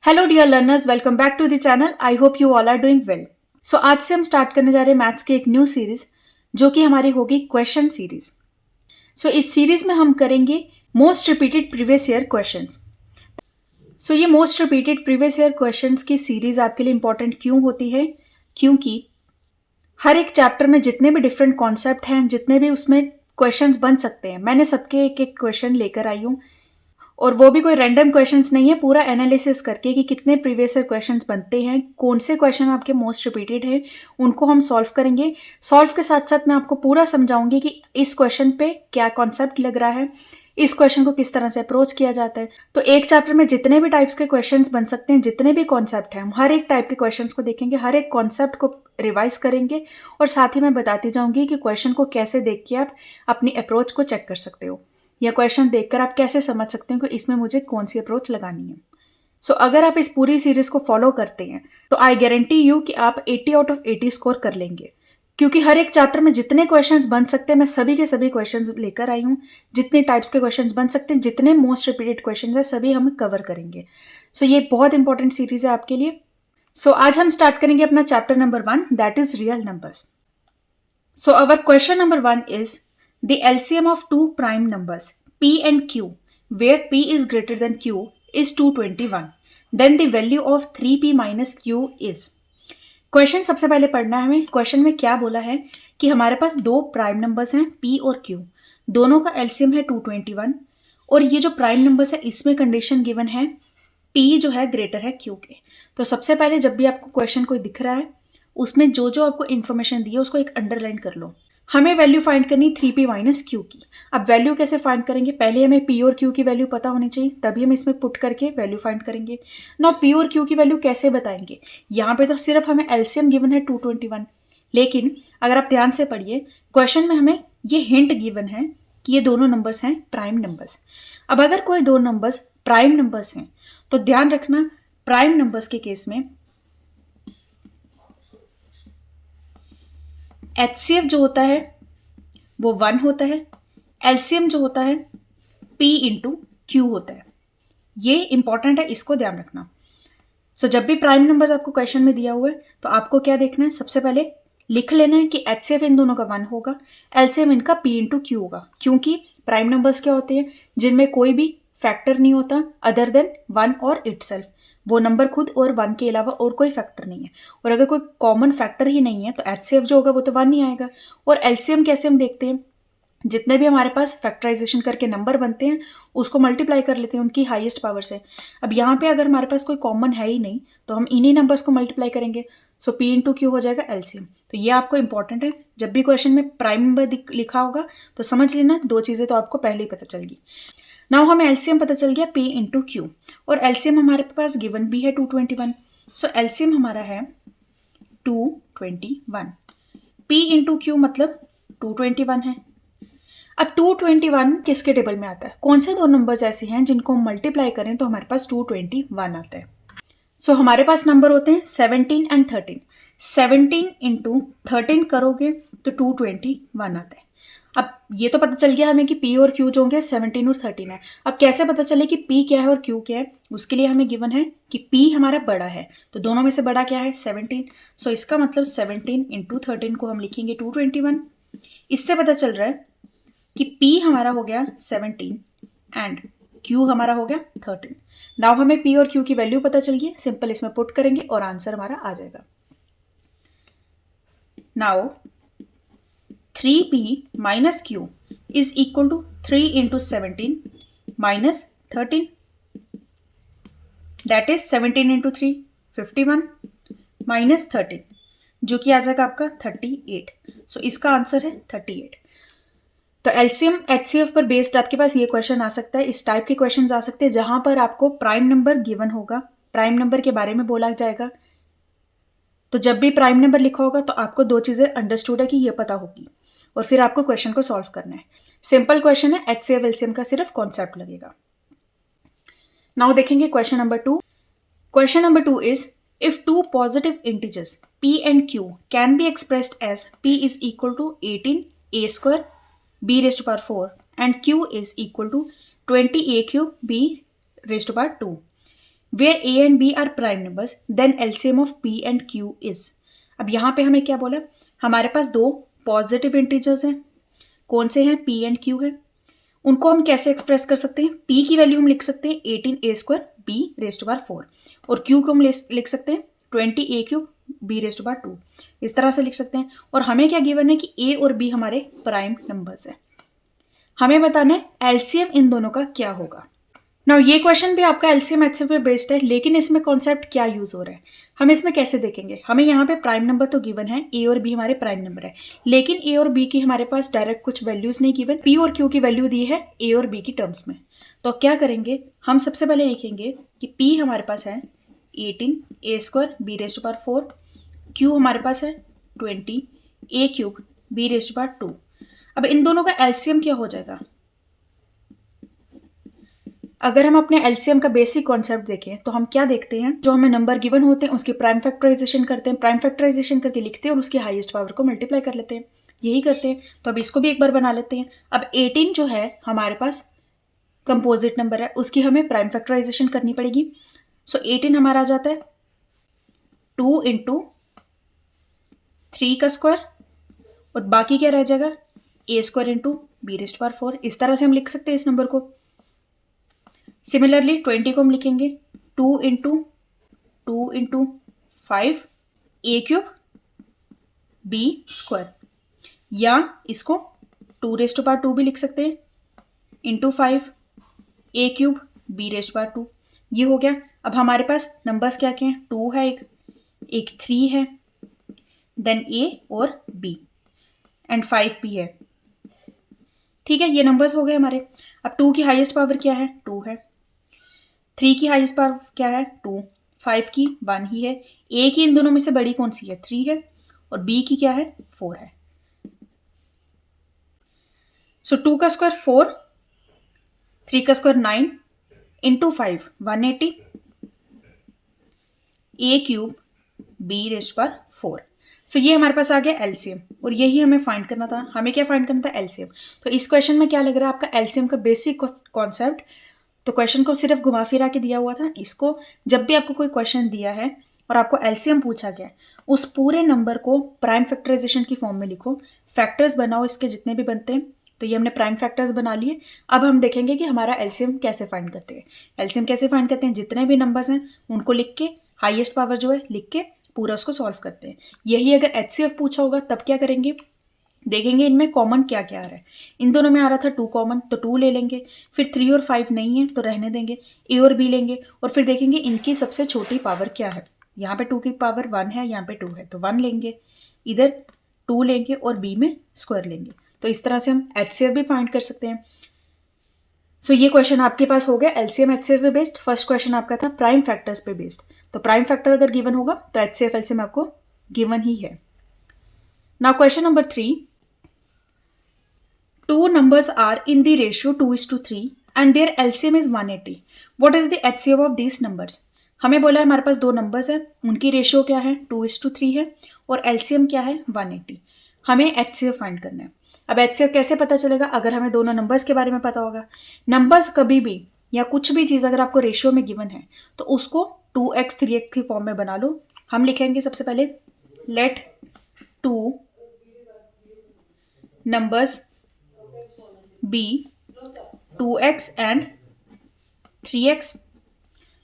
Hello dear learners, welcome back to the channel. I hope you all are doing well. So आज से हम start करने जा रहे हैं मैथ्स की एक न्यू सीरीज जो कि हमारी होगी क्वेश्चन सीरीज। सो इस सीरीज में हम करेंगे most repeated previous year questions. So ये most repeated previous year questions की सीरीज आपके लिए इंपॉर्टेंट क्यों होती है? क्योंकि हर एक चैप्टर में जितने भी डिफरेंट कॉन्सेप्ट हैं, जितने भी उसमें क्वेश्चंस बन सकते हैं, मैंने सबके एक एक क्वेश्चन लेकर आई हूँ। और वो भी कोई रैंडम क्वेश्चंस नहीं है, पूरा एनालिसिस करके कि कितने प्रीवियस ईयर क्वेश्चंस बनते हैं, कौन से क्वेश्चन आपके मोस्ट रिपीटेड हैं, उनको हम सॉल्व करेंगे। सॉल्व के साथ साथ मैं आपको पूरा समझाऊंगी कि इस क्वेश्चन पे क्या कॉन्सेप्ट लग रहा है, इस क्वेश्चन को किस तरह से अप्रोच किया जाता है। तो एक चैप्टर में जितने भी टाइप्स के क्वेश्चंस बन सकते हैं, जितने भी कॉन्सेप्ट हैं, हम हर एक टाइप के क्वेश्चंस को देखेंगे, हर एक कॉन्सेप्ट को रिवाइज करेंगे और साथ ही मैं बताती जाऊंगी कि क्वेश्चन को कैसे देख के आप अपनी अप्रोच को चेक कर सकते हो, या क्वेश्चन देखकर आप कैसे समझ सकते हो कि इसमें मुझे कौन सी अप्रोच लगानी है। सो अगर आप इस पूरी सीरीज को फॉलो करते हैं तो आई गारंटी यू कि आप 80 आउट ऑफ 80 स्कोर कर लेंगे, क्योंकि हर एक चैप्टर में जितने क्वेश्चंस बन सकते हैं मैं सभी के सभी क्वेश्चंस लेकर आई हूँ। जितने टाइप्स के क्वेश्चंस बन सकते हैं, जितने मोस्ट रिपीटेड क्वेश्चंस हैं, सभी हम कवर करेंगे। सो ये बहुत इंपॉर्टेंट सीरीज है आपके लिए। सो आज हम स्टार्ट करेंगे अपना chapter number 1, that is real numbers. So our question number 1 is the LCM of two prime numbers p and q, where p is greater than q, is 221. Then the value of 3p minus q is. Question सबसे पहले पढ़ना है हमें। Question में क्या बोला है कि हमारे पास दो प्राइम नंबर्स हैं p और q, दोनों का एलसीएम है 221। और ये जो प्राइम नंबर्स है इसमें कंडीशन गिवन है p जो है ग्रेटर है q के। तो सबसे पहले जब भी आपको क्वेश्चन कोई दिख रहा है उसमें जो जो आपको इन्फॉर्मेशन दी है उसको एक अंडरलाइन कर लो। हमें वैल्यू फाइंड करनी 3p माइनस क्यू की। अब वैल्यू कैसे फाइंड करेंगे? पहले हमें p और q की वैल्यू पता होनी चाहिए, तभी हम इसमें पुट करके वैल्यू फाइंड करेंगे। ना p और q की वैल्यू कैसे बताएंगे? यहाँ पे तो सिर्फ हमें एलसीएम गिवन है 221, लेकिन अगर आप ध्यान से पढ़िए क्वेश्चन में हमें ये हिंट गिवन है कि ये दोनों नंबर्स हैं प्राइम नंबर्स। अब अगर कोई दो नंबर्स प्राइम नंबर्स हैं तो ध्यान रखना, प्राइम नंबर्स के केस में HCF जो होता है वो 1 होता है, एलसीएम जो होता है P इंटू क्यू होता है। ये इंपॉर्टेंट है, इसको ध्यान रखना। सो जब भी प्राइम नंबर्स आपको क्वेश्चन में दिया हुआ है तो आपको क्या देखना है? सबसे पहले लिख लेना है कि HCF इन दोनों का 1 होगा, एलसीएम इनका P इंटू क्यू होगा। क्योंकि प्राइम नंबर्स क्या होते हैं? जिनमें कोई भी फैक्टर नहीं होता अदर देन 1 और इटसेल्फ। वो नंबर खुद और 1 के अलावा और कोई फैक्टर नहीं है। और अगर कोई कॉमन फैक्टर ही नहीं है तो HCF जो होगा वो तो 1 ही आएगा। और एलसीएम कैसे हम देखते हैं? जितने भी हमारे पास फैक्टराइजेशन करके नंबर बनते हैं उसको मल्टीप्लाई कर लेते हैं उनकी हाईएस्ट पावर से। अब यहाँ पे अगर हमारे पास कोई कॉमन है ही नहीं तो हम इन्हीं नंबर्स को मल्टीप्लाई करेंगे। सो P इंटू क्यू हो जाएगा एलसीएम। तो ये आपको इंपॉर्टेंट है, जब भी क्वेश्चन में प्राइम नंबर लिखा होगा तो समझ लेना, दो चीज़ें तो आपको पहले ही पता चल गई। नाउ हमें एलसीएम पता चल गया P इंटू क्यू, और एलसीएम हमारे पास गिवन भी है 221। सो एलसीएम हमारा है 221। P इंटू क्यू मतलब 221 है। अब 221 किसके टेबल में आता है? कौन से दो नंबर्स ऐसे हैं जिनको हम मल्टीप्लाई करें तो हमारे पास 221 आता है? सो हमारे पास नंबर होते हैं 17 एंड 13। 17 इंटू 13 करोगे तो 221 आता है। अब ये तो पता चल गया हमें कि P और Q जो होंगे 17 और 13 है। अब कैसे पता चले कि P क्या है और Q क्या है? उसके लिए हमें गिवन है कि P हमारा बड़ा है, तो दोनों में से बड़ा क्या है? 17। सो इसका मतलब 17 इंटू 13 को हम लिखेंगे 221। इससे पता चल रहा है कि P हमारा हो गया 17 एंड Q हमारा हो गया 13। नाउ हमें P और Q की वैल्यू पता चल गई, सिंपल इसमें पुट करेंगे और आंसर हमारा आ जाएगा। Now 3p minus q is equal to 3 into 17 minus 13, that is 17 into 3 51 minus 13 जो कि आ जाएगा आपका 38। सो इसका आंसर है 38। तो एलसीएम एचसीएफ पर बेस्ड आपके पास ये क्वेश्चन आ सकता है, इस टाइप के क्वेश्चन आ सकते हैं जहां पर आपको प्राइम नंबर गिवन होगा, प्राइम नंबर के बारे में बोला जाएगा। तो जब भी प्राइम नंबर लिखा होगा तो आपको दो चीजें अंडरस्टूड है कि ये पता होगी, और फिर आपको क्वेश्चन को सॉल्व करना है। सिंपल क्वेश्चन है, एचसीएफ एलसीएम का सिर्फ कॉन्सेप्ट लगेगा। नाउ देखेंगे question number 2। Question number 2 is if two positive integers p and q can be expressed as p is equal to 18 a square b raised to power 4 and q is equal to 20 a cube b raised to power 2, where a and b are prime numbers then LCM of p and q is. अब यहाँ पे हमें क्या बोला, हमारे पास दो positive integers हैं, कौन से हैं, पी एंड क्यू है। उनको हम कैसे एक्सप्रेस कर सकते हैं, पी की वैल्यू हम लिख सकते हैं 18a² b⁴ और क्यू को हम लिख सकते हैं 20a³ b⁴ इस तरह से लिख सकते हैं। और हमें क्या गिवन है कि ए और बी हमारे प्राइम नंबर्स हैं। हमें बताना है एलसीएम इन दोनों का क्या होगा। नाउ ये क्वेश्चन भी आपका एलसीएम एचसीएफ पे बेस्ड है, लेकिन इसमें कॉन्सेप्ट क्या यूज हो रहा है, हम इसमें कैसे देखेंगे। हमें यहाँ पे प्राइम नंबर तो गिवन है, ए और बी हमारे प्राइम नंबर है, लेकिन ए और बी की हमारे पास डायरेक्ट कुछ वैल्यूज नहीं गिवन, पी और क्यू की वैल्यू दी है ए और बी की टर्म्स में। तो क्या करेंगे, हम सबसे पहले लिखेंगे कि पी हमारे पास है 18a² b⁴, क्यू हमारे पास है 20a³ b⁴। अब इन दोनों का एलसीएम क्या हो जाएगा। अगर हम अपने एलसीएम का बेसिक कॉन्सेप्ट देखें तो हम क्या देखते हैं, जो हमें नंबर गिवन होते हैं उसकी प्राइम फैक्टराइजेशन करते हैं, प्राइम फैक्टराइजेशन करके लिखते हैं और उसकी हाईएस्ट पावर को मल्टीप्लाई कर लेते हैं, यही करते हैं। तो अब इसको भी एक बार बना लेते हैं। अब 18 जो है हमारे पास कंपोजिट नंबर है, उसकी हमें प्राइम फैक्टराइजेशन करनी पड़ेगी। सो 18 हमारा आ जाता है 2 × 3 का स्क्वायर और बाकी क्या रह जाएगा a² × b⁴। इस तरह से हम लिख सकते हैं इस नंबर को। सिमिलरली 20 को हम लिखेंगे 2 × 5 a³ b², या इसको 2⁵ भी लिख सकते हैं × 5 a³ b⁵। ये हो गया। अब हमारे पास नंबर्स क्या क्या हैं, 2 है, एक 3 है, देन a और b एंड 5 भी है। ठीक है, ये नंबर्स हो गए हमारे। अब 2 की हाईएस्ट पावर क्या है, 2 है। 3 की हाईएस्ट पावर क्या है, 2। 5 की 1 ही है। a की इन दोनों में से बड़ी कौन सी है, 3 है। और b की क्या है, 4 है। सो 2 का स्क्वायर 4, 3 का स्क्वायर 9 × 5 180 a³ b⁴। सो ये हमारे पास आ गया एलसीएम, और यही हमें फाइंड करना था। हमें क्या फाइंड करना था, एलसीएम। तो इस क्वेश्चन में क्या लग रहा है आपका, एलसीएम का बेसिक कॉन्सेप्ट। तो क्वेश्चन को सिर्फ घुमा फिरा के दिया हुआ था। इसको जब भी आपको कोई क्वेश्चन दिया है और आपको एलसीएम पूछा गया, उस पूरे नंबर को प्राइम फैक्टराइजेशन की फॉर्म में लिखो, फैक्टर्स बनाओ इसके जितने भी बनते हैं। तो ये हमने प्राइम फैक्टर्स बना लिए। अब हम देखेंगे कि हमारा एलसीएम कैसे फाइंड करते हैं। एलसीएम कैसे फाइंड करते हैं, जितने भी नंबर्स हैं उनको लिख के हाईएस्ट पावर जो है लिख के पूरा उसको सॉल्व करते हैं। यही अगर एचसीएफ पूछा होगा तब क्या करेंगे, देखेंगे इनमें कॉमन क्या क्या आ रहा है। इन दोनों में आ रहा था 2 कॉमन, तो 2 ले लेंगे। फिर 3 और 5 नहीं है तो रहने देंगे, ए और बी लेंगे। और फिर देखेंगे इनकी सबसे छोटी पावर क्या है। यहाँ पे 2 की पावर 1 है, यहाँ पे 2 है तो 1 लेंगे, इधर 2 लेंगे और बी में स्क्वायर लेंगे। तो इस तरह से हम एचसीएफ भी फाइंड कर सकते हैं। सो ये क्वेश्चन आपके पास हो गया एलसीएम एचसीएफ पे बेस्ड। फर्स्ट क्वेश्चन आपका था प्राइम फैक्टर्स पे बेस्ड। तो प्राइम फैक्टर अगर गिवन होगा तो एचसीएफ एलसीएम आपको गिवन ही है। Now question number 3, 2 numbers are in the ratio 2:3 and their LCM is 180. What is the HCF of these numbers? हमें बोला है हमारे पास 2 नंबर्स हैं, उनकी रेशियो क्या है, 2:3 है और एलसीएम क्या है, 180। हमें एचसीएफ फाइंड करना है। अब एचसीएफ कैसे पता चलेगा, अगर हमें दोनों नंबर्स के बारे में पता होगा। नंबर्स कभी भी या कुछ भी चीज़ अगर आपको रेशियो में गिवन है तो उसको 2x 3x की फॉर्म में बना लो। हम लिखेंगे सबसे पहले late 2 numbers b 2x and 3x।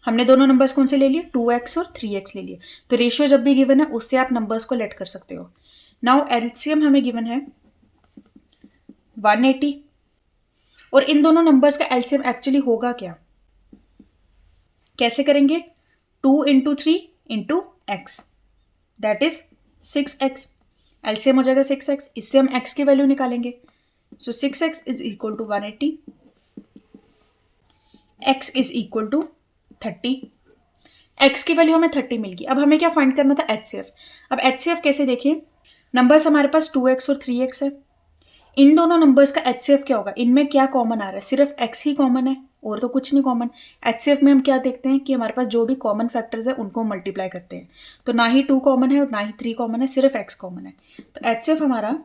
हमने दोनों नंबर्स कौन से ले लिए, 2x और 3x ले लिए। तो रेशियो जब भी गिवन है उससे आप नंबर्स को लेट कर सकते हो। नाउ एलसीएम हमें गिवन है 180 और इन दोनों नंबर्स का एलसीएम एक्चुअली होगा क्या, कैसे करेंगे, 2 × 3 × x that is 6x। LCM हो जाएगा 6x, इससे हम x की वैल्यू निकालेंगे। So 6x is equal to 180, x is equal to 30। x की वैल्यू हमें 30 मिल गई। अब हमें क्या फाइंड करना था, एचसीएफ। अब एचसीएफ कैसे देखें, नंबर्स हमारे पास 2x और 3x है। इन दोनों नंबर्स का एचसीएफ क्या होगा, इनमें क्या कॉमन आ रहा है, सिर्फ x ही कॉमन है और तो कुछ नहीं कॉमन। एचसीएफ में हम क्या देखते हैं कि हमारे पास जो भी कॉमन फैक्टर्स है उनको मल्टीप्लाई करते हैं। तो ना ही 2 कॉमन है और ना ही 3 कॉमन है, सिर्फ x कॉमन है। तो एचसीएफ हमारा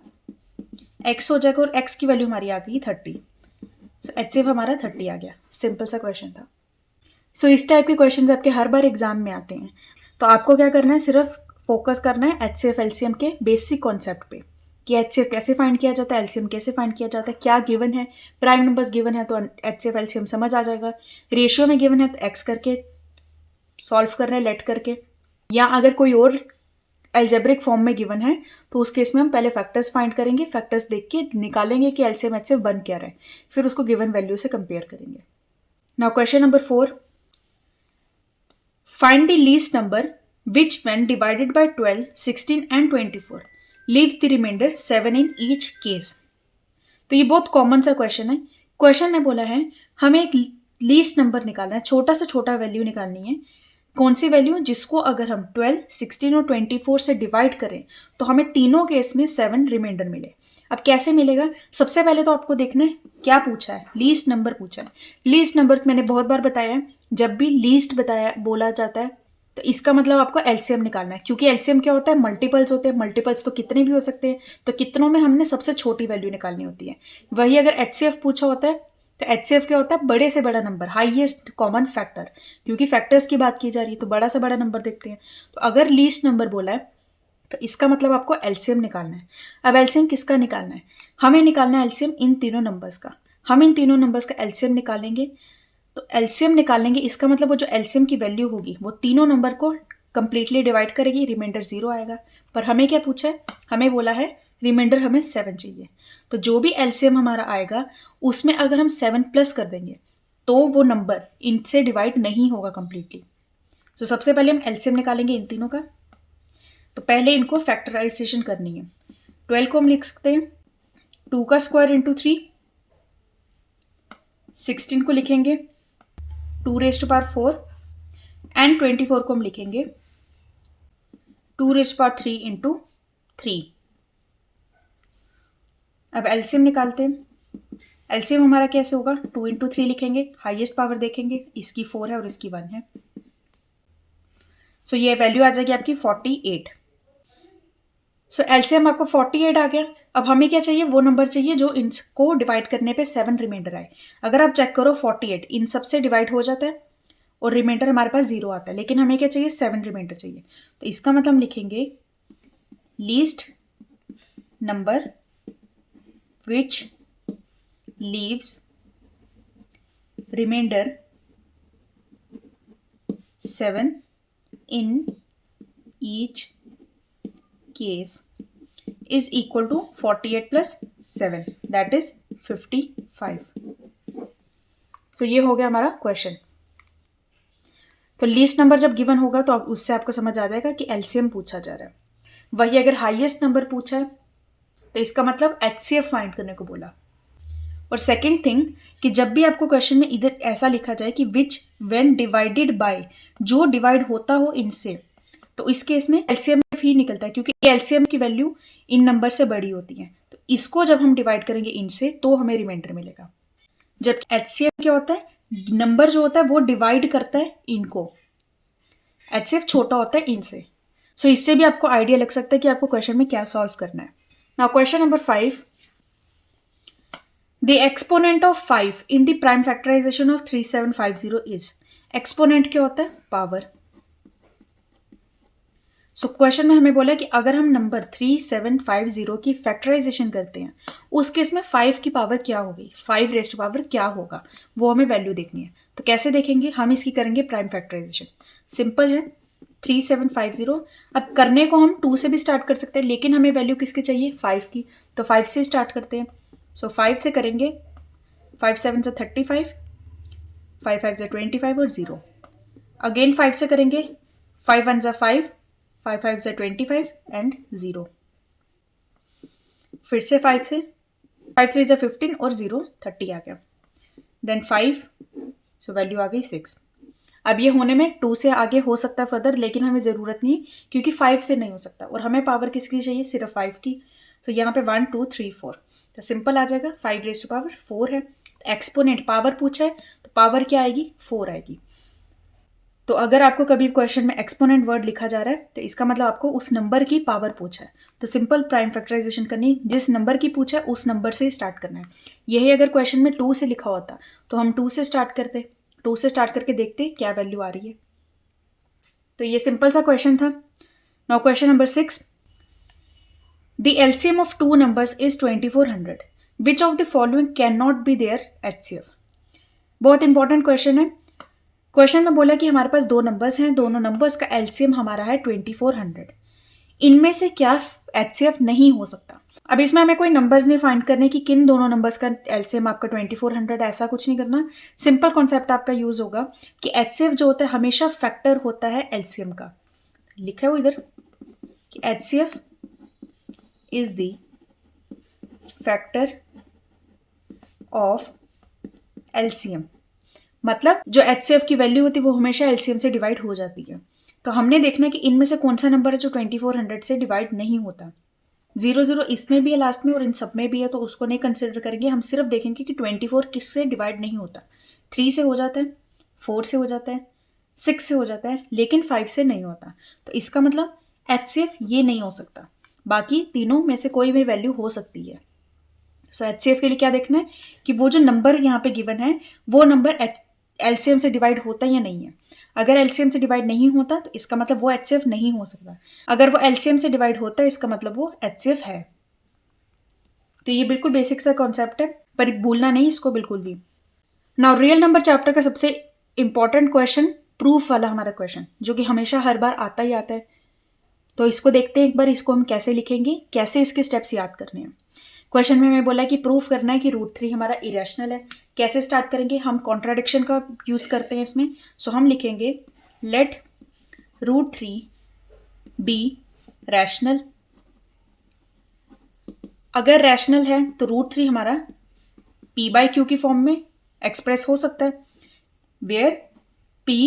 x हो जाएगा और x की वैल्यू हमारी आ गई 30। सो एचसीएफ हमारा 30 आ गया। सिंपल सा क्वेश्चन था। सो इस टाइप के क्वेश्चन आपके हर बार एग्जाम में आते हैं। तो आपको क्या करना है, सिर्फ फोकस करना है HCF LCM के बेसिक कॉन्सेप्ट पे कि HCF कैसे फाइंड किया जाता है, LCM कैसे फाइंड किया जाता है, क्या गिवन है, प्राइम नंबर्स गिवन है तो HCF LCM समझ आ जाएगा, रेशियो में गिवन है तो एक्स करके सॉल्व करना है लेट करके, या अगर कोई और एल्जेब्रिक फॉर्म में गिवन है तो उस केस में हम पहले फैक्टर्स फाइंड करेंगे, फैक्टर्स देख के निकालेंगे कि LCM HCF बन क्या रहा है, फिर उसको गिवन वैल्यू से कंपेयर करेंगे। Now question number 4, find the least number which when divided by 12, 16 and 24 leaves the remainder 7 in each case। तो ये बहुत कॉमन सा क्वेश्चन है। क्वेश्चन में बोला है हमें एक लीस्ट नंबर निकालना है, छोटा से छोटा वैल्यू निकालनी है। कौन सी वैल्यू, जिसको अगर हम 12, 16 और 24 से डिवाइड करें तो हमें तीनों केस में 7 रिमाइंडर मिले। अब कैसे मिलेगा, सबसे पहले तो आपको देखना है क्या पूछा है, लीस्ट नंबर पूछा है। लीस्ट नंबर मैंने बहुत बार बताया है, जब भी लीस्ट बताया बोला जाता है तो इसका मतलब आपको LCM निकालना है, क्योंकि LCM क्या होता है, मल्टीपल्स होते हैं। मल्टीपल्स तो कितने भी हो सकते हैं, तो कितनों में हमने सबसे छोटी वैल्यू निकालनी होती है। वही अगर HCF पूछा होता है तो HCF क्या होता है, बड़े से बड़ा नंबर, हाईएस्ट कॉमन फैक्टर, क्योंकि फैक्टर्स की बात की जा रही है तो बड़ा से बड़ा नंबर देखते हैं। तो अगर लीस्ट नंबर बोला है तो इसका मतलब आपको LCM निकालना है। अब LCM किसका निकालना है, हमें निकालना है LCM इन तीनों नंबर्स का। हम इन तीनों नंबर्स का LCM निकालेंगे, तो LCM निकालेंगे, इसका मतलब वो जो LCM की वैल्यू होगी वो तीनों नंबर को कंप्लीटली डिवाइड करेगी, रिमाइंडर 0 आएगा। पर हमें क्या पूछा है, हमें बोला है रिमाइंडर हमें 7 चाहिए। तो जो भी LCM हमारा आएगा उसमें अगर हम 7 प्लस कर देंगे तो वो नंबर इनसे डिवाइड नहीं होगा कंप्लीटली। तो सबसे पहले हम LCM निकालेंगे इन तीनों का। तो पहले इनको फैक्टराइजेशन करनी है। 12 को हम लिख सकते हैं 2 का स्क्वायर इंटू 3, 16 को लिखेंगे 2 रेज़ टू पावर 4 एंड 24 को हम लिखेंगे 2 रेज़ टू पावर 3 इंटू 3। अब LCM निकालते हैं। LCM हमारा कैसे होगा, 2 इंटू 3 लिखेंगे, हाईएस्ट पावर देखेंगे, इसकी 4 है और इसकी 1 है। सो ये वैल्यू आ जाएगी आपकी 48। सो LCM आपको 48 आ गया। अब हमें क्या चाहिए, वो नंबर चाहिए जो इनको डिवाइड करने पे 7 रिमाइंडर आए। अगर आप चेक करो 48 इन सबसे डिवाइड हो जाता है और रिमाइंडर हमारे पास 0 आता है, लेकिन हमें क्या चाहिए, 7 रिमाइंडर चाहिए। तो इसका मतलब हम लिखेंगे least number which leaves remainder 7 in each case is equal to 48 plus 7, that is 55। सो ये हो गया हमारा क्वेश्चन। तो लीस्ट नंबर जब गिवन होगा तो उससे आपको समझ आ जाएगा कि LCM पूछा जा रहा है। वही अगर हाईएस्ट नंबर पूछा है तो इसका मतलब HCF फाइंड करने को बोला। और सेकेंड थिंग कि जब भी आपको क्वेश्चन में इधर ऐसा लिखा जाए कि विच व्हेन डिवाइडेड बाय, जो डिवाइड होता हो इनसे, तो इस केस में LCM ही निकलता है, क्योंकि LCM की वैल्यू इन नंबर से बड़ी होती है। तो इसको जब हम डिवाइड करेंगे इनसे तो हमें रिमाइंडर मिलेगा। जब HCF क्या होता है, नंबर जो होता है वो डिवाइड करता है इनको, HCF छोटा होता है इनसे। सो इससे भी आपको आइडिया लग सकता है कि आपको क्वेश्चन में क्या सॉल्व करना है। Now question number 5, the exponent of 5 in the prime factorization of 3750 is। Exponent क्या होता है, पावर। सो क्वेश्चन में हमें बोला कि अगर हम नंबर 3750 की फैक्टराइजेशन करते हैं उस केस में 5 की पावर क्या होगी, 5 रेज़ टू पावर क्या होगा, वो हमें वैल्यू देखनी है। तो कैसे देखेंगे, हम इसकी करेंगे प्राइम फैक्टराइजेशन। सिंपल है, 3750। अब करने को हम 2 से भी स्टार्ट कर सकते हैं, लेकिन हमें वैल्यू किसकी चाहिए, 5 की। तो 5 से स्टार्ट करते हैं। सो 5 से करेंगे, 5 7 से 35, 5 5 से 25 और 0। अगेन 5 से करेंगे, 5 1 से 5, 5 5 से 25 एंड 0। फिर से 5 से, 5 3 से 15 और 0 30 आ गया। देन 5, सो वैल्यू आ गई 6। अब ये होने में 2 से आगे हो सकता है फर्दर, लेकिन हमें ज़रूरत नहीं क्योंकि 5 से नहीं हो सकता और हमें पावर किसकी चाहिए, सिर्फ 5 की। तो यहाँ पे 1 2 3 4, तो सिंपल आ जाएगा, 5 रेज़ टू पावर 4 है। एक्सपोनेंट पावर पूछा है तो पावर क्या आएगी, 4 आएगी। तो अगर आपको कभी क्वेश्चन में एक्सपोनेंट वर्ड लिखा जा रहा है तो इसका मतलब आपको उस नंबर की पावर पूछा है। तो सिंपल प्राइम फैक्टराइजेशन करनी, जिस नंबर की पूछा है उस नंबर से ही स्टार्ट करना है। यही अगर क्वेश्चन में 2 से लिखा होता तो हम 2 से स्टार्ट करते, 2 से स्टार्ट करके देखते हैं क्या वैल्यू आ रही है। तो ये सिंपल सा क्वेश्चन था। Now question number 6, the LCM of two numbers is 2400, which of the following cannot be their HCF. बहुत इंपॉर्टेंट क्वेश्चन है। क्वेश्चन में बोला कि हमारे पास दो नंबर्स हैं, दोनों नंबर्स का एलसीएम हमारा है 2400, इनमें से क्या एचसीएफ नहीं हो सकता। अब इसमें हमें कोई नंबर्स नहीं फाइंड करने कि किन दोनों नंबर्स का एलसीएम आपका 2400, ऐसा कुछ नहीं करना। सिंपल कॉन्सेप्ट आपका यूज होगा कि एचसीएफ जो होता है हमेशा फैक्टर होता है एलसीएम का। लिखा है वो इधर कि HCF is the factor of LCM, मतलब जो एचसीएफ की वैल्यू होती है वो हमेशा एलसीएम से डिवाइड हो जाती है। तो हमने देखना है कि इनमें से कौन सा नंबर है जो 2400 से डिवाइड नहीं होता। 00 इसमें भी है लास्ट में और इन सब में भी है, तो उसको नहीं कंसिडर करेंगे। हम सिर्फ देखेंगे कि 24 किससे डिवाइड नहीं होता। 3 से हो जाता है, 4 से हो जाता है, 6 से हो जाता है, लेकिन 5 से नहीं होता। तो इसका मतलब एचसीएफ ये नहीं हो सकता। बाकी तीनों में से कोई भी वैल्यू हो सकती है। सो एचसीएफ के लिए क्या देखना है कि वो जो नंबर यहाँ पे गिवन है वो नंबर एलसीएम से डिवाइड होता है या नहीं है। अगर एलसीएम से डिवाइड नहीं होता तो इसका मतलब वो एचसीएफ नहीं हो सकता। अगर वो एलसीएम से डिवाइड होता है इसका मतलब वो एचसीएफ है। तो ये बिल्कुल बेसिक सा कॉन्सेप्ट है, पर भूलना नहीं इसको बिल्कुल भी। नाउ रियल नंबर चैप्टर का सबसे इंपॉर्टेंट क्वेश्चन, प्रूफ वाला हमारा क्वेश्चन, जो कि हमेशा हर बार आता ही आता है। तो इसको देखते हैं एक बार, इसको हम कैसे लिखेंगे, कैसे इसके स्टेप्स याद करने हैं। क्वेश्चन में हमें बोला कि प्रूफ करना है कि √3 हमारा इरेशनल है। कैसे स्टार्ट करेंगे, हम कॉन्ट्राडिक्शन का यूज करते हैं इसमें। सो हम लिखेंगे लेट √3 बी रैशनल। अगर रैशनल है तो √3 हमारा p/q की फॉर्म में एक्सप्रेस हो सकता है, where p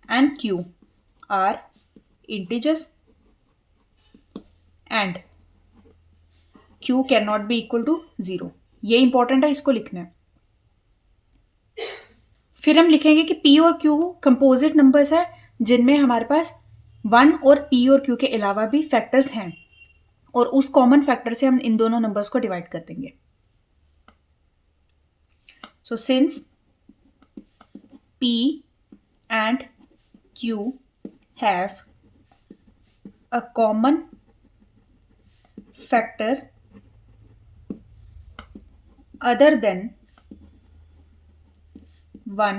and q are integers and q cannot be equal to 0। ये इंपॉर्टेंट है, इसको लिखना है। फिर हम लिखेंगे कि p और q कंपोजिट नंबर्स है जिनमें हमारे पास 1 और p और q के अलावा भी फैक्टर्स हैं, और उस कॉमन फैक्टर से हम इन दोनों नंबर्स को डिवाइड कर देंगे। So since p and q have a common factor other than 1,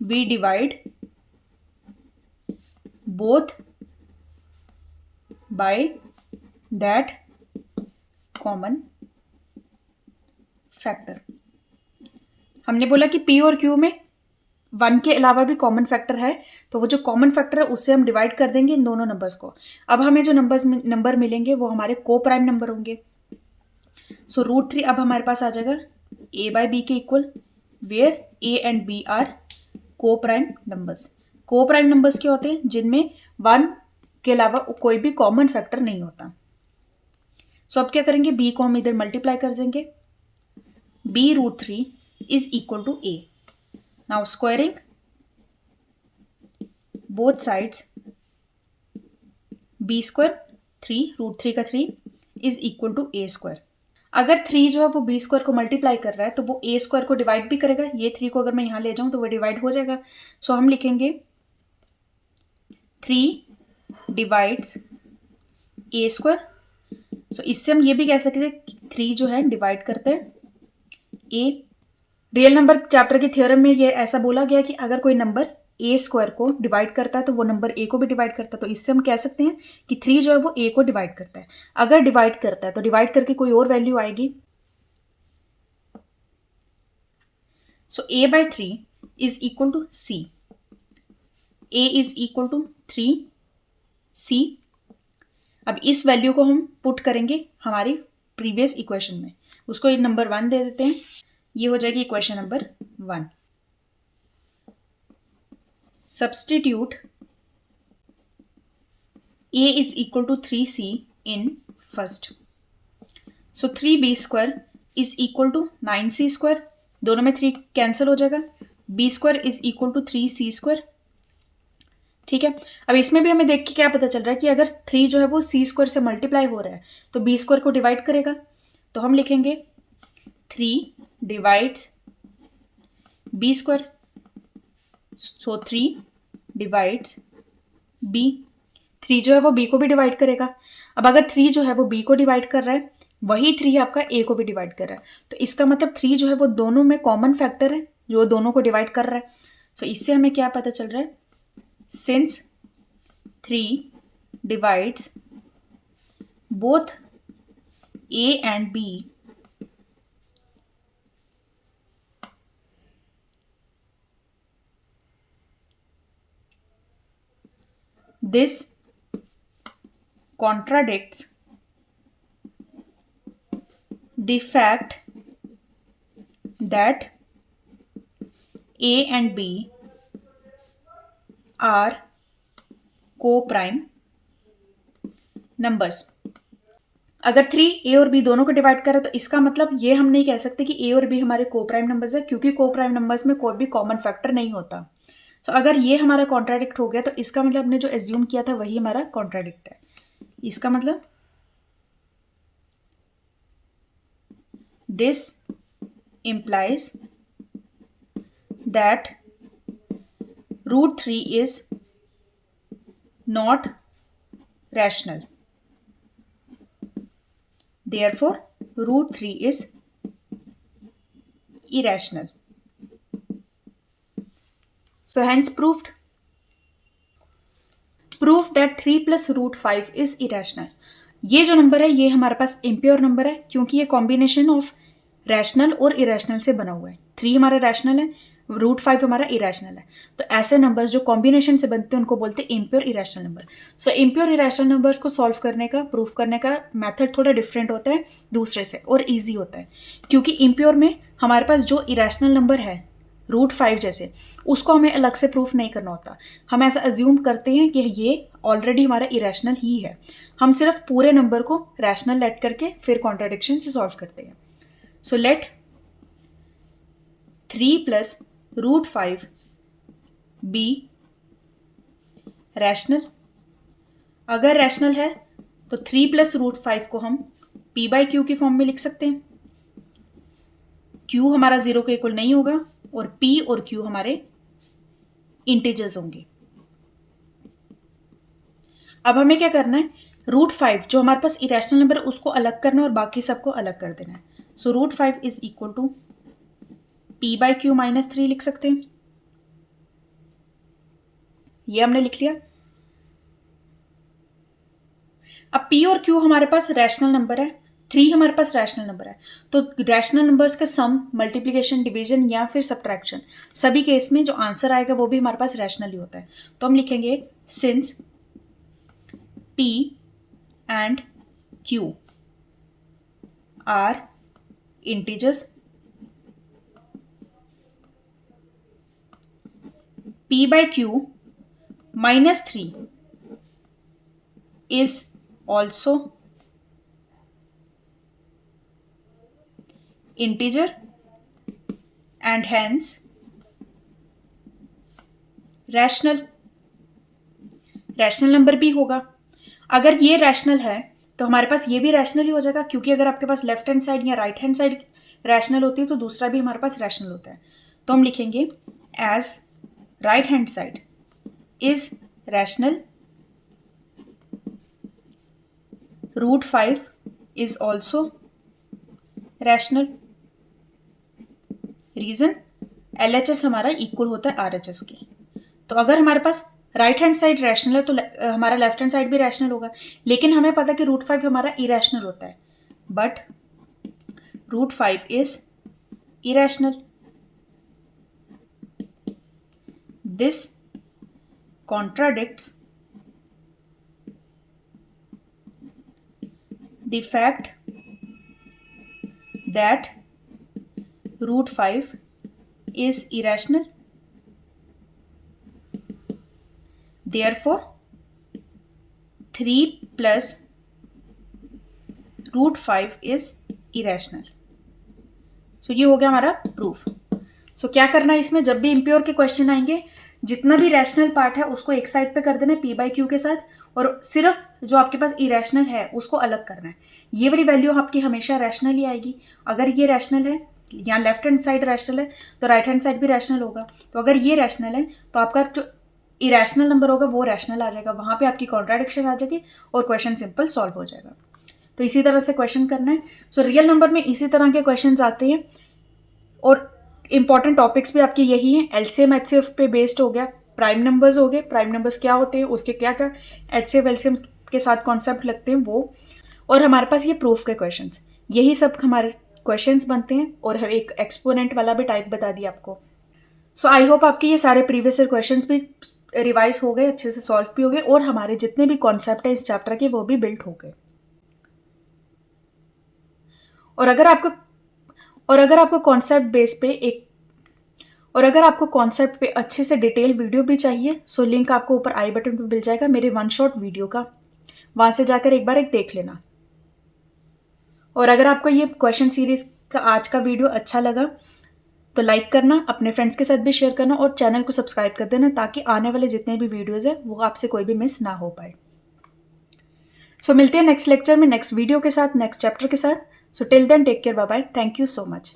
we divide both by that common factor। हमने बोला कि p और q में 1 के अलावा भी कॉमन फैक्टर है, तो वो जो कॉमन फैक्टर है उससे हम डिवाइड कर देंगे इन दोनों नंबर्स को। अब हमें जो नंबर मिलेंगे वो हमारे को प्राइम नंबर होंगे। सो √3 अब हमारे पास आ जाएगा a/b के equal, where a and b are coprime numbers. Coprime numbers क्या होते हैं, जिनमें 1 के अलावा कोई भी कॉमन फैक्टर नहीं होता। सो अब क्या करेंगे, b को हम इधर मल्टीप्लाई कर देंगे, b√3 is equal to a। Now squaring both sides, b² 3 √3 का 3 इज इक्वल टू a²। अगर 3 जो है वो b² को मल्टीप्लाई कर रहा है तो वो a² को डिवाइड भी करेगा। ये 3 को अगर मैं यहाँ ले जाऊँ तो वो डिवाइड हो जाएगा। सो हम लिखेंगे 3 डिवाइड्स a²। सो इससे हम ये भी कह सकते हैं 3 जो है डिवाइड करते हैं a। रियल नंबर चैप्टर के थ्योरम में ये ऐसा बोला गया कि अगर कोई नंबर a² को डिवाइड करता है तो वो नंबर a को भी डिवाइड करता है। तो इससे हम कह सकते हैं कि 3 जो है वो a को डिवाइड करता है। अगर डिवाइड करता है तो डिवाइड करके कोई और वैल्यू आएगी। So a/3 is equal to c। a is equal to 3c। अब इस वैल्यू को हम पुट करेंगे हमारी प्रीवियस इक्वेशन में, उसको नंबर 1 दे देते हैं। ये हो जाएगी equation number 1। Substitute a is equal to 3c in first। So 3b² is equal to 9c²। दोनों में 3 कैंसिल हो जाएगा। b² is equal to 3c²। ठीक है, अब इसमें भी हमें देख के क्या पता चल रहा है कि अगर 3 जो है वो c² से मल्टीप्लाई हो रहा है तो b² को डिवाइड करेगा। तो हम लिखेंगे 3 डिवाइड्स बी स्क्वायर, सो 3 डिवाइड्स बी। 3 जो है वो बी को भी डिवाइड करेगा। अब अगर 3 जो है वो बी को डिवाइड कर रहा है, वही 3 आपका ए को भी डिवाइड कर रहा है, तो इसका मतलब 3 जो है वो दोनों में कॉमन फैक्टर है जो दोनों को डिवाइड कर रहा है। सो इससे हमें क्या पता चल रहा है, since 3 divides both a and b, this contradicts the fact that A and B are co-prime numbers। अगर 3 ए और बी दोनों को डिवाइड करें तो इसका मतलब ये हम नहीं कह सकते कि ए और बी हमारे को प्राइम नंबर्स है, क्योंकि को प्राइम नंबर्स में कोई भी कॉमन फैक्टर नहीं होता। तो अगर ये हमारा कॉन्ट्राडिक्ट हो गया तो इसका मतलब हमने जो एज्यूम किया था वही हमारा कॉन्ट्राडिक्ट है। इसका मतलब this implies that √3 is not rational. Therefore, √3 is irrational. So hence proved. Proof that 3 plus √5 is irrational. ये जो नंबर है ये हमारे पास इम्प्योर नंबर है, क्योंकि ये कॉम्बिनेशन ऑफ रैशनल और इरेशनल से बना हुआ है। 3 हमारा रैशनल है, √5 हमारा इरेशनल है। तो ऐसे नंबर्स जो कॉम्बिनेशन से बनते हैं उनको बोलते हैं इम्प्योर इरेशनल नंबर। सो इम्प्योर इरेशनल नंबर्स को सॉल्व करने का, प्रूफ करने का मेथड थोड़ा डिफरेंट होता है दूसरे से और ईजी होता है, क्योंकि इम्प्योर में हमारे पास जो इरेशनल नंबर है √5 जैसे, उसको हमें अलग से प्रूफ नहीं करना होता। हम ऐसा अज्यूम करते हैं कि ये ऑलरेडी हमारा इरेशनल ही है, हम सिर्फ पूरे नंबर को रैशनल लेट करके फिर कॉन्ट्राडिक्शन से सॉल्व करते हैं। So let 3 plus √5 B rational. अगर रैशनल है तो 3 प्लस √5 को हम p/q की फॉर्म में लिख सकते हैं। q हमारा 0 के इक्वल नहीं होगा और p और q हमारे इंटीजर्स होंगे। अब हमें क्या करना है, √5 जो हमारे पास इरेशनल नंबर है उसको अलग करना है और बाकी सबको अलग कर देना है। सो √5 इज इक्वल टू p/q - 3 लिख सकते हैं। ये हमने लिख लिया। अब p और q हमारे पास रैशनल नंबर है, 3 हमारे पास रैशनल नंबर है, तो रैशनल नंबर्स का सम, मल्टीप्लिकेशन, डिवीजन या फिर सब्ट्रैक्शन, सभी केस में जो आंसर आएगा वो भी हमारे पास रैशनल ही होता है। तो हम लिखेंगे since p and q are integers, p/q - 3 is also integer and hence rational. Rational number भी होगा। अगर ये रैशनल है तो हमारे पास ये भी रैशनल ही हो जाएगा, क्योंकि अगर आपके पास लेफ्ट हैंड साइड या राइट हैंड साइड रैशनल होती है तो दूसरा भी हमारे पास रैशनल होता है। तो हम लिखेंगे as right hand side is rational, √5 is also rational. Reason, LHS हमारा इक्वल होता है RHS के। तो अगर हमारे पास राइट हैंड साइड रैशनल है तो हमारा लेफ्ट हैंड साइड भी रैशनल होगा, लेकिन हमें पता है कि √5 हमारा इरेशनल होता है, but √5 is irrational. This contradicts the fact that √5 is irrational. Therefore, 3 plus √5 is irrational. So ये हो गया हमारा प्रूफ। सो क्या करना है इसमें, जब भी इम्प्योर के क्वेश्चन आएंगे जितना भी रैशनल पार्ट है उसको एक साइड पे कर देना है p/q के साथ, और सिर्फ जो आपके पास इरेशनल है उसको अलग करना है। ये वाली वैल्यू आपकी हमेशा रैशनल ही आएगी। अगर ये रैशनल है यहाँ लेफ्ट हैंड साइड रैशनल है तो राइट हैंड साइड भी रैशनल होगा। तो अगर ये रैशनल है तो आपका जो इरेशनल नंबर होगा वो रैशनल आ जाएगा, वहाँ पे आपकी कॉन्ट्राडिक्शन आ जाएगी और क्वेश्चन सिंपल सॉल्व हो जाएगा। तो इसी तरह से क्वेश्चन करना है। सो रियल नंबर में इसी तरह के क्वेश्चन आते हैं और इंपॉर्टेंट टॉपिक्स भी आपके यही हैं। एलसीएम एचसीएफ पे बेस्ड हो गया, प्राइम नंबर्स हो गए, प्राइम नंबर्स क्या होते हैं, उसके क्या क्या एचसीएफ एलसीएम के साथ कॉन्सेप्ट लगते हैं वो, और हमारे पास ये प्रूफ के क्वेश्चंस, यही सब हमारे क्वेश्चंस बनते हैं। और एक एक्सपोनेंट वाला भी टाइप बता दिया आपको। सो आई होप आपके ये सारे प्रीवियस ईयर क्वेश्चंस भी रिवाइज हो गए, अच्छे से सॉल्व भी हो गए और हमारे जितने भी कॉन्सेप्ट है इस चैप्टर के वो भी बिल्ड हो गए। और अगर आपको कॉन्सेप्ट बेस पे अगर आपको कॉन्सेप्ट पे अच्छे से डिटेल वीडियो भी चाहिए, सो लिंक आपको ऊपर आई बटन पे मिल जाएगा मेरे वन शॉट वीडियो का, वहां से जाकर एक बार देख लेना। और अगर आपको ये क्वेश्चन सीरीज का आज का वीडियो अच्छा लगा तो लाइक करना, अपने फ्रेंड्स के साथ भी शेयर करना और चैनल को सब्सक्राइब कर देना ताकि आने वाले जितने भी वीडियोज हैं वो आपसे कोई भी मिस ना हो पाए। सो मिलते हैं नेक्स्ट लेक्चर में नेक्स्ट वीडियो के साथ, नेक्स्ट चैप्टर के साथ। So till then take care, bye bye, thank you so much.